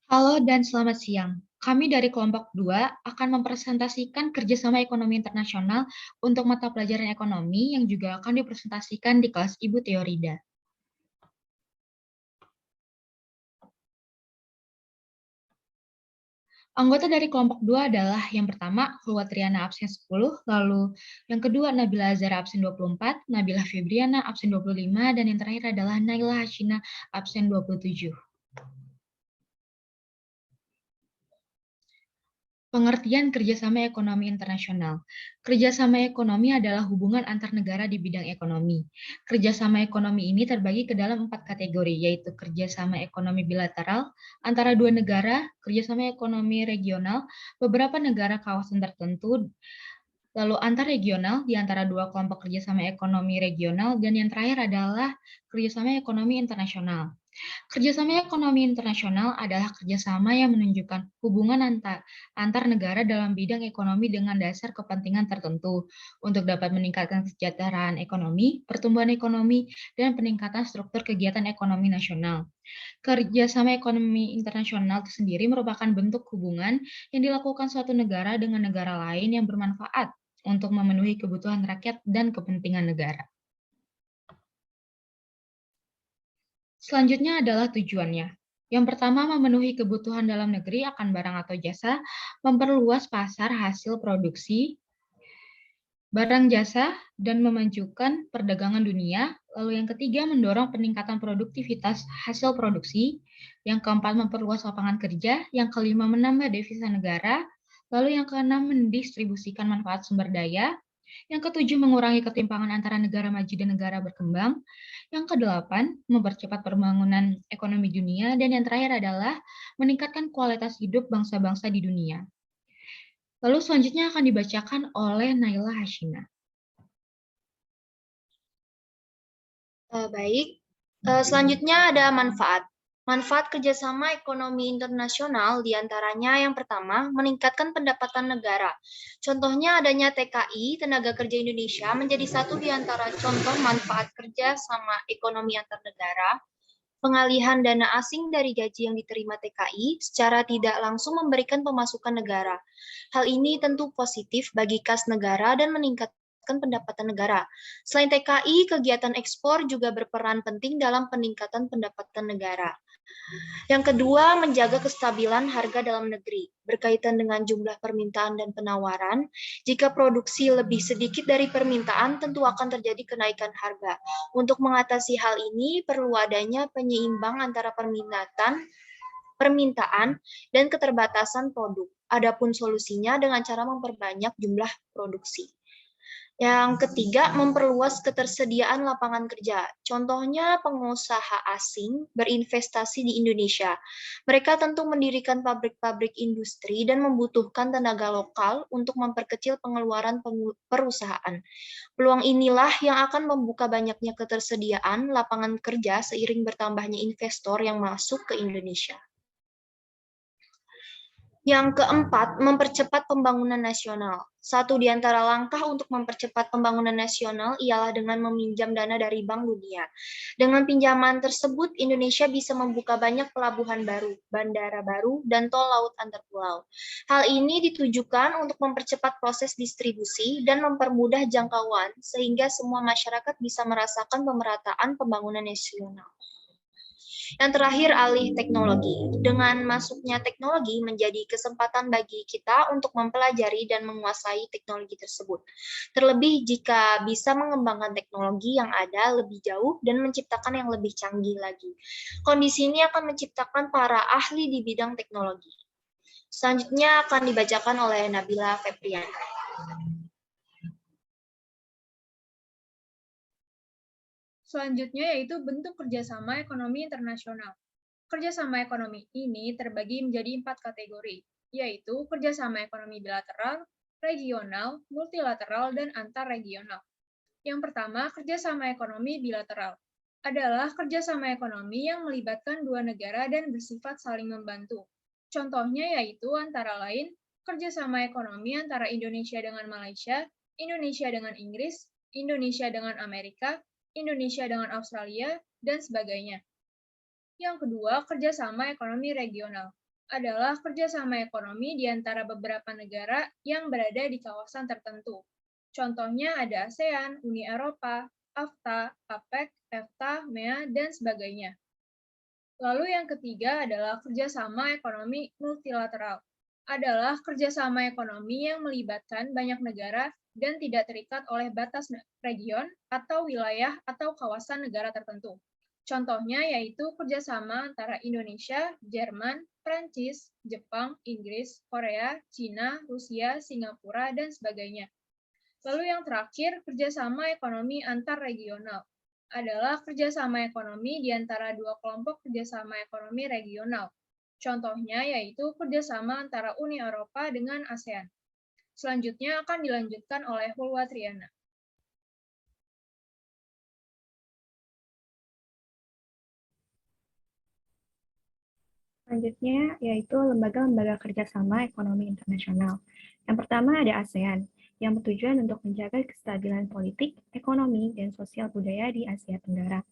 Halo dan selamat siang. Kami dari kelompok 2 akan mempresentasikan kerjasama ekonomi internasional untuk mata pelajaran ekonomi yang juga akan dipresentasikan di kelas Ibu Teorida. Anggota dari kelompok 2 adalah yang pertama Triana absen 10, lalu yang kedua Nabila Azara absen 24, Nabila Febriana absen 25, dan yang terakhir adalah Naila Hashina absen 27. Pengertian kerjasama ekonomi internasional. Kerjasama ekonomi adalah hubungan antar negara di bidang ekonomi. Kerjasama ekonomi ini terbagi ke dalam 4 kategori, yaitu kerjasama ekonomi bilateral antara dua negara, kerjasama ekonomi regional, beberapa negara kawasan tertentu, lalu antar regional di antara dua kelompok kerjasama ekonomi regional, dan yang terakhir adalah kerjasama ekonomi internasional. Kerjasama ekonomi internasional adalah kerjasama yang menunjukkan hubungan antar negara dalam bidang ekonomi dengan dasar kepentingan tertentu untuk dapat meningkatkan kesejahteraan ekonomi, pertumbuhan ekonomi, dan peningkatan struktur kegiatan ekonomi nasional. Kerjasama ekonomi internasional itu sendiri merupakan bentuk hubungan yang dilakukan suatu negara dengan negara lain yang bermanfaat untuk memenuhi kebutuhan rakyat dan kepentingan negara. Selanjutnya adalah tujuannya. Yang pertama, memenuhi kebutuhan dalam negeri akan barang atau jasa, memperluas pasar hasil produksi, barang jasa, dan memajukan perdagangan dunia. Lalu yang ketiga, mendorong peningkatan produktivitas hasil produksi. Yang keempat, memperluas lapangan kerja. Yang kelima, menambah devisa negara. Lalu yang keenam, mendistribusikan manfaat sumber daya. Yang ketujuh, mengurangi ketimpangan antara negara maju dan negara berkembang. Yang kedelapan, mempercepat pembangunan ekonomi dunia. Dan yang terakhir adalah meningkatkan kualitas hidup bangsa-bangsa di dunia. Lalu selanjutnya akan dibacakan oleh Naila Hashina. Baik, selanjutnya ada manfaat. Manfaat kerjasama ekonomi internasional diantaranya yang pertama, meningkatkan pendapatan negara. Contohnya adanya TKI, Tenaga Kerja Indonesia, menjadi satu di antara contoh manfaat kerja sama ekonomi antar negara. Pengalihan dana asing dari gaji yang diterima TKI secara tidak langsung memberikan pemasukan negara. Hal ini tentu positif bagi kas negara dan meningkatkan pendapatan negara. Selain TKI, kegiatan ekspor juga berperan penting dalam peningkatan pendapatan negara. Yang kedua, menjaga kestabilan harga dalam negeri. Berkaitan dengan jumlah permintaan dan penawaran, jika produksi lebih sedikit dari permintaan, tentu akan terjadi kenaikan harga. Untuk mengatasi hal ini, perlu adanya penyeimbang antara permintaan, dan keterbatasan produk. Adapun solusinya dengan cara memperbanyak jumlah produksi. Yang ketiga, memperluas ketersediaan lapangan kerja. Contohnya pengusaha asing berinvestasi di Indonesia. Mereka tentu mendirikan pabrik-pabrik industri dan membutuhkan tenaga lokal untuk memperkecil pengeluaran perusahaan. Peluang inilah yang akan membuka banyaknya ketersediaan lapangan kerja seiring bertambahnya investor yang masuk ke Indonesia. Yang keempat, mempercepat pembangunan nasional. Satu di antara langkah untuk mempercepat pembangunan nasional ialah dengan meminjam dana dari Bank Dunia. Dengan pinjaman tersebut, Indonesia bisa membuka banyak pelabuhan baru, bandara baru, dan tol laut antar pulau. Hal ini ditujukan untuk mempercepat proses distribusi dan mempermudah jangkauan, sehingga semua masyarakat bisa merasakan pemerataan pembangunan nasional. Yang terakhir, alih teknologi. Dengan masuknya teknologi menjadi kesempatan bagi kita untuk mempelajari dan menguasai teknologi tersebut. Terlebih jika bisa mengembangkan teknologi yang ada lebih jauh dan menciptakan yang lebih canggih lagi. Kondisi ini akan menciptakan para ahli di bidang teknologi. Selanjutnya akan dibacakan oleh Nabila Febriana. Selanjutnya yaitu bentuk kerjasama ekonomi internasional. Kerjasama ekonomi ini terbagi menjadi 4 kategori, yaitu kerjasama ekonomi bilateral, regional, multilateral, dan antar-regional. Yang pertama, kerjasama ekonomi bilateral adalah kerjasama ekonomi yang melibatkan dua negara dan bersifat saling membantu. Contohnya yaitu antara lain kerjasama ekonomi antara Indonesia dengan Malaysia, Indonesia dengan Inggris, Indonesia dengan Amerika, Indonesia dengan Australia, dan sebagainya. Yang kedua, kerjasama ekonomi regional adalah kerjasama ekonomi di antara beberapa negara yang berada di kawasan tertentu. Contohnya ada ASEAN, Uni Eropa, AFTA, APEC, EFTA, MEA, dan sebagainya. Lalu yang ketiga adalah kerjasama ekonomi multilateral. Adalah kerjasama ekonomi yang melibatkan banyak negara dan tidak terikat oleh batas region atau wilayah atau kawasan negara tertentu. Contohnya yaitu kerjasama antara Indonesia, Jerman, Prancis, Jepang, Inggris, Korea, Cina, Rusia, Singapura, dan sebagainya. Lalu yang terakhir, kerjasama ekonomi antar regional adalah kerjasama ekonomi di antara dua kelompok kerjasama ekonomi regional. Contohnya yaitu kerjasama antara Uni Eropa dengan ASEAN. Selanjutnya akan dilanjutkan oleh Hulwatriana. Selanjutnya yaitu lembaga-lembaga kerjasama ekonomi internasional. Yang pertama ada ASEAN, yang bertujuan untuk menjaga kestabilan politik, ekonomi, dan sosial budaya di Asia Tenggara.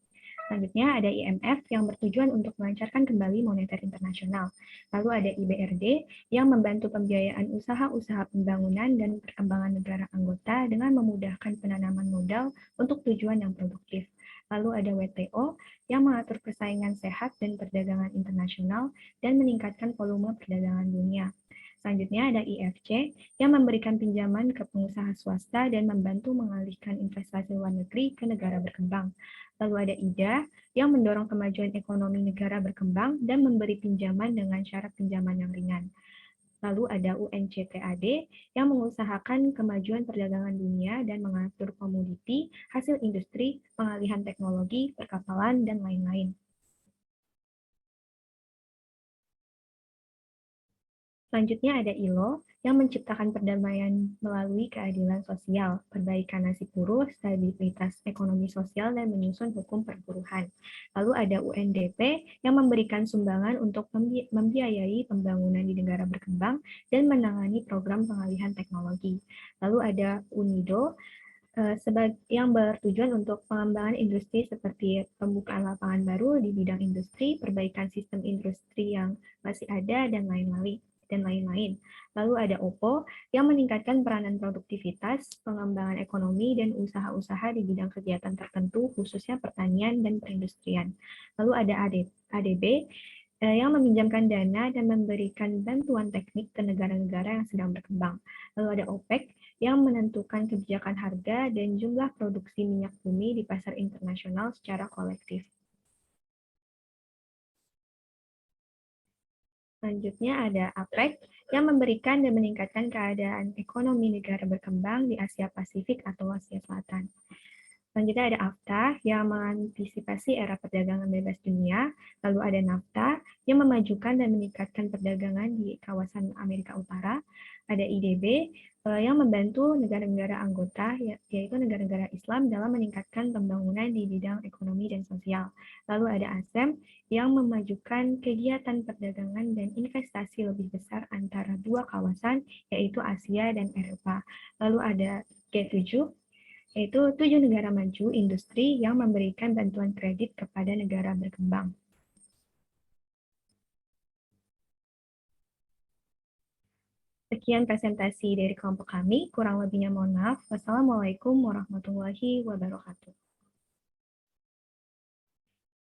Selanjutnya ada IMF yang bertujuan untuk melancarkan kembali moneter internasional. Lalu ada IBRD yang membantu pembiayaan usaha-usaha pembangunan dan perkembangan negara anggota dengan memudahkan penanaman modal untuk tujuan yang produktif. Lalu ada WTO yang mengatur persaingan sehat dan perdagangan internasional dan meningkatkan volume perdagangan dunia. Selanjutnya ada IFC yang memberikan pinjaman ke pengusaha swasta dan membantu mengalihkan investasi luar negeri ke negara berkembang. Lalu ada IDA yang mendorong kemajuan ekonomi negara berkembang dan memberi pinjaman dengan syarat pinjaman yang ringan. Lalu ada UNCTAD yang mengusahakan kemajuan perdagangan dunia dan mengatur komoditi, hasil industri, pengalihan teknologi, perkapalan, dan lain-lain. Selanjutnya ada ILO yang menciptakan perdamaian melalui keadilan sosial, perbaikan nasib buruh, stabilitas ekonomi sosial, dan menyusun hukum perburuhan. Lalu ada UNDP yang memberikan sumbangan untuk membiayai pembangunan di negara berkembang dan menangani program pengalihan teknologi. Lalu ada UNIDO yang bertujuan untuk pengembangan industri seperti pembukaan lapangan baru di bidang industri, perbaikan sistem industri yang masih ada, dan lain-lain. Lalu ada OPPO yang meningkatkan peranan produktivitas, pengembangan ekonomi, dan usaha-usaha di bidang kegiatan tertentu, khususnya pertanian dan perindustrian. Lalu ada ADB yang meminjamkan dana dan memberikan bantuan teknik ke negara-negara yang sedang berkembang. Lalu ada OPEC yang menentukan kebijakan harga dan jumlah produksi minyak bumi di pasar internasional secara kolektif. Selanjutnya ada APEC yang memberikan dan meningkatkan keadaan ekonomi negara berkembang di Asia Pasifik atau Asia Selatan. Selanjutnya ada AFTA yang mengantisipasi era perdagangan bebas dunia. Lalu ada NAFTA yang memajukan dan meningkatkan perdagangan di kawasan Amerika Utara. Ada IDB yang membantu negara-negara anggota, yaitu negara-negara Islam, dalam meningkatkan pembangunan di bidang ekonomi dan sosial. Lalu ada ASEM yang memajukan kegiatan perdagangan dan investasi lebih besar antara dua kawasan, yaitu Asia dan Eropa. Lalu ada G7, yaitu 7 negara maju industri yang memberikan bantuan kredit kepada negara berkembang. Sekian presentasi dari kelompok kami, kurang lebihnya mohon maaf. Wassalamualaikum warahmatullahi wabarakatuh.